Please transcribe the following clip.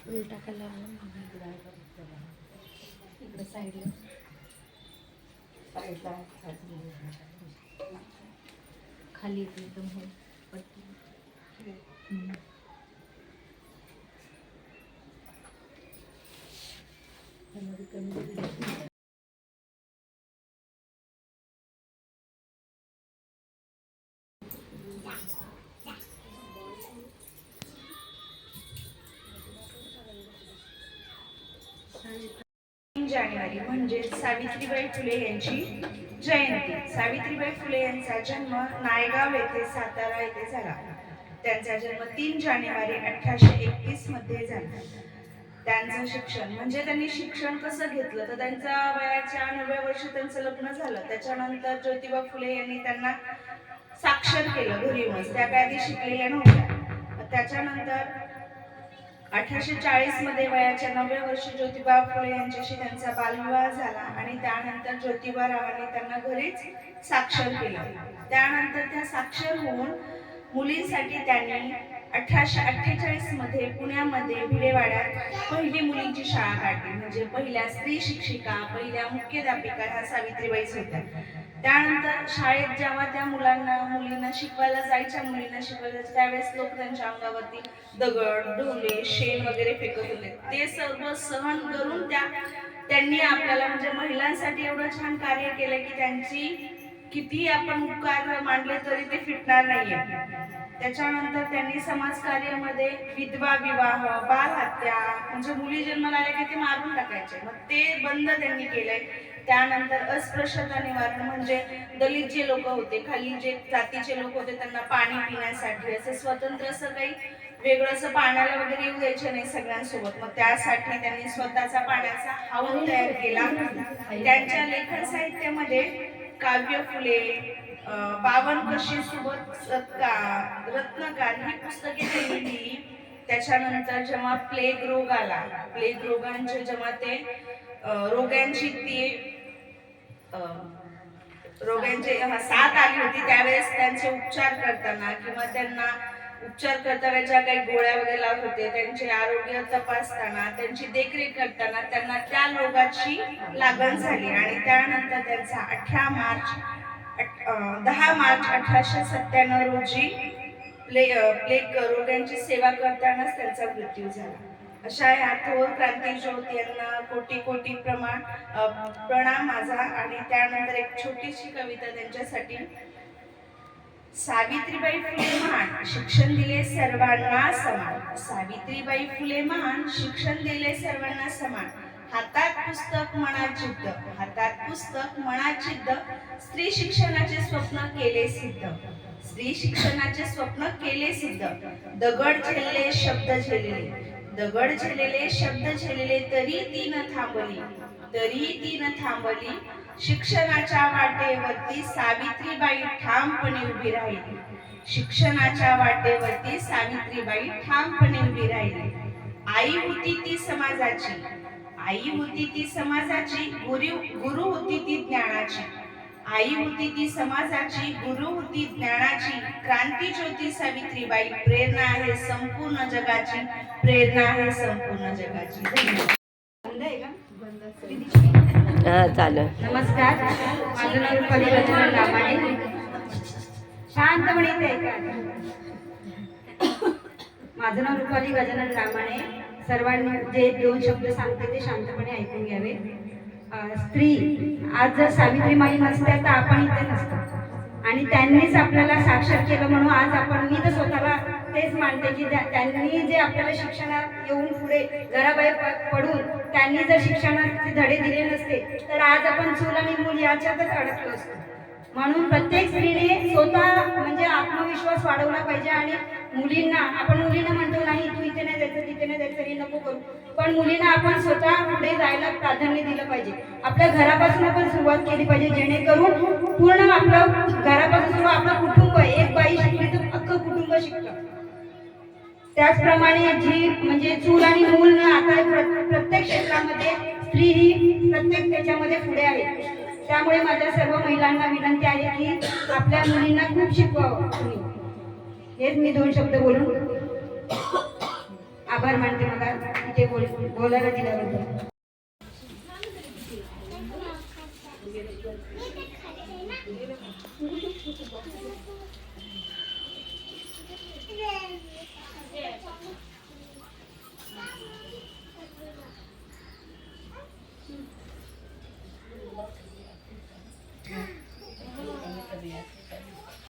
उलटा कलर इकडे साईडला खाली एकदम हो जानेवारी म्हणजे सावित्रीबाई फुले यांची जयंती। सावित्रीबाई फुले यांचा जन्म नायगाव येथे सातारा येथे झाला। त्यांचा जन्म 3 जानेवारी 1831 मध्ये झाला। त्यांचं शिक्षण म्हणजे त्यांनी शिक्षण कसं घेतलं तर त्यांच्या वयाच्या 9व्या वर्षी त्यांचं लग्न झालं। त्याच्यानंतर ज्योतिबा फुले यांनी त्यांना साक्षर केलं घरी येऊनच, त्या काही आधी शिकलेल्या नव्हत्या। त्याच्यानंतर 1840 मध्ये वयाच्या 9व्या वर्षी ज्योतिबा फुले यांच्याशी त्यांचा बालविवाह झाला आणि त्यानंतर ज्योतिबा रावांनी त्यांना घरीच साक्षर केलं। त्यानंतर त्या साक्षर होऊन मुलींसाठी त्यांनी 1848 मध्ये पुण्यामध्ये भिडेवाड्यात पहिली मुलींची शाळा काढली। म्हणजे पहिल्या स्त्री शिक्षिका, पहिल्या मुख्याध्यापिका ह्या सावित्रीबाईच होत्या। त्यानंतर शाळेत जेव्हा त्या मुलींना शिकवायला जायच्या, त्यावेळेस लोक त्यांच्या अंगावरती दगड, ढोले, शेण वगैरे फेकत होते। ते सर्व सहन करून त्यांनी आपल्याला म्हणजे महिलांसाठी एवढं छान कार्य केलं की त्यांची किती आपण उपकार मानले तरी ते फिटणार नाहीये। त्याच्यानंतर त्यांनी समाजकार्यामध्ये विधवा विवाह, बाल हत्या म्हणजे मुली जन्माला आल्या की ते मारून टाकायचे, मग ते बंद त्यांनी केलंय। त्यानंतर अस्पृश्यता निवारण म्हणजे दलित जे लोक होते, खाली जे जातीचे लोक होते, त्यांना पाणी पिण्यासाठी असं स्वतंत्र असं काही वेगळं असं पाण्याला वगैरे येऊ द्यायचे नाही सगळ्यांसोबत। मग त्यासाठी त्यांनी स्वतःचा पाण्याचा हौद तयार केला। त्यांच्या लेखन साहित्यामध्ये काव्य फुले, 52 कशी सोबत रत्नकार ही पुस्तके त्यांनी लिहिली। त्याच्यानंतर जेव्हा प्लेग रोग आला, प्लेग रोगांचे जेव्हा ते रोगांची साथ आली होती, त्यावेळेस त्यांचे उपचार करताना किंवा त्यांना उपचार करताना ज्या काही गोळ्या वगैरे लावत होते, त्यांचे आरोग्य तपासताना, त्यांची देखरेख करताना त्यांना त्या रोगाची लागण झाली आणि त्यानंतर त्यांचा 10 मार्च 1897 रोजी प्लेग रोगांची सेवा करतानाच त्यांचा मृत्यू झाला। अशा ह्या थोर क्रांतीज्योत यांना कोटी कोटी प्रणाम माझा। आणि त्यानंतर एक छोटीशी कविता त्यांच्यासाठी। सावित्रीबाई फुले महान, शिक्षण दिले सर्वांना समान। सावित्रीबाई फुले महान, शिक्षण दिले सर्वांना समान। हातात पुस्तक मनात जिद्द, हातात पुस्तक मनात जिद्द। स्त्री शिक्षणाचे स्वप्न केले सिद्ध, स्त्री शिक्षणाचे स्वप्न केले सिद्ध। दगड झेलले शब्द झेलले, दगड झेलले शब्द झेलले, तरी ती न थांबली, तरी ती न थांबली। शिक्षणाच्या वाटेवरती सावित्रीबाई ठामपणे उभी राहिली, शिक्षणाच्या वाटेवरती सावित्रीबाई ठामपणे उभी राहिली। आई होती ती समाजाची, आई होती ती समाजाची, गुरु होती ती ज्ञानाची। आई होती ती समाजाची, गुरु होती ज्ञानाची। क्रांती ज्योती सावित्रीबाई, प्रेरणा आहे संपूर्ण जगाची, प्रेरणा आहे संपूर्ण जगाची। बंद आहे का? चालेल। नमस्कार, माझं नाव रुपाली गजानन रामाणे। शांतपणे ऐका। माझं नाव रुपाली गजानन रामाणे। सर्वांनी जे 2 शब्द सांगते ते शांतपणे ऐकून घ्यावे। स्त्री, आज जर सावित्रीबाई नसत्या तर आपण इथे नसतो आणि त्यांनीच आपल्याला साक्षर केलं, म्हणून आज आपण, मी तर स्वतःला तेच मानते की त्यांनी जे आपल्याला शिक्षणात येऊन पुढे घराबाहेर पडून त्यांनी जर शिक्षणाचे धडे दिले नसते तर आज आपण चूल आणि मूल याच्यातच अडकलो असतो। म्हणून प्रत्येक स्त्रीने स्वतः म्हणजे आत्मविश्वास वाढवला पाहिजे आणि मुलींना, आपण मुलींना म्हणतो नाही तू इथे नाही जायचं, तिथे नाही जायचं, हे नको करू, पण मुलींना आपण स्वतः पुढे जायला प्राधान्य दिलं पाहिजे। आपल्या घरापासून आपण सुरुवात केली पाहिजे, जेणेकरून पूर्ण आपलं घरापासून आपलं कुटुंब, एक बाई शिकली तर अख्खं कुटुंब शिकतं। त्याचप्रमाणे जी म्हणजे चूल आणि मूल न आता प्रत्येक क्षेत्रामध्ये स्त्री ही प्रत्येक त्याच्यामध्ये पुढे आहे. त्यामुळे माझ्या सर्व महिलांना विनंती आहे की आपल्या मुलींना खूप शिकवावं तुम्ही. हेच मी 2 शब्द बोलून आभार मानते मला इथे बोलायला दिल्याबद्दल.